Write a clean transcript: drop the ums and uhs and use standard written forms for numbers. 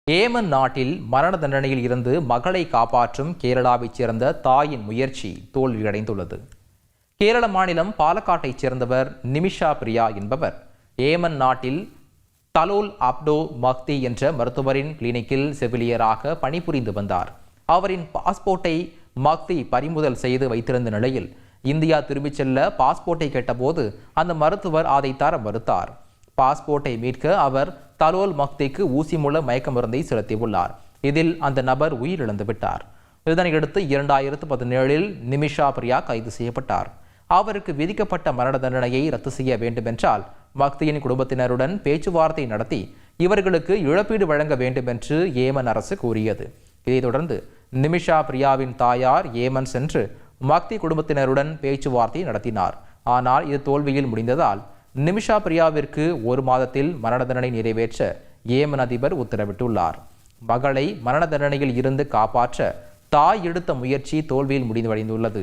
Yemen நாட்டில் மரண தண்டனையில் இருந்து மகளை காப்பாற்றும் கேரளாவைச் சேர்ந்த தாயின் முயற்சி தோல்வியடைந்துள்ளது. கேரள மாநிலம் பாலக்காட்டைச் சேர்ந்தவர் நிமிஷா பிரியா என்பவர் ஏமன் நாட்டில் தலோல் அப்டோ மக்தி என்ற மருத்துவரின் கிளினிக்கில் செவிலியராக பணிபுரிந்து வந்தார். அவரின் பாஸ்போர்ட்டை மக்தி பறிமுதல் செய்து வைத்திருந்த நிலையில் இந்தியா திரும்பிச் செல்ல பாஸ்போர்ட்டை கேட்டபோது அந்த மருத்துவர் அதை தர மறுத்தார். பாஸ்போர்ட்டை மீட்க அவர் தலோல் மக்திக்கு ஊசி மூலம் மயக்க மருந்தை செலுத்தியுள்ளார். இதில் அந்த நபர் உயிரிழந்து விட்டார். இதனையடுத்து 2017 நிமிஷா பிரியா கைது செய்யப்பட்டார். அவருக்கு விதிக்கப்பட்ட மரண தண்டனையை ரத்து செய்ய வேண்டுமென்றால் மக்தியின் குடும்பத்தினருடன் பேச்சுவார்த்தை நடத்தி இவர்களுக்கு இழப்பீடு வழங்க வேண்டும் என்று ஏமன் அரசு கூறியது. இதைத் தொடர்ந்து நிமிஷா பிரியாவின் தாயார் ஏமன் சென்று மக்தி குடும்பத்தினருடன் பேச்சுவார்த்தை நடத்தினார். ஆனால் இது தோல்வியில் முடிந்ததால் நிமிஷா பிரியாவிற்கு 1 மாதத்தில் மரண தண்டனை நிறைவேற்ற ஏமன் அதிபர் உத்தரவிட்டுள்ளார். மகளை மரண தண்டனையில் இருந்து காப்பாற்ற தாய் எடுத்த முயற்சி தோல்வியில் முடிவடைந்துள்ளது.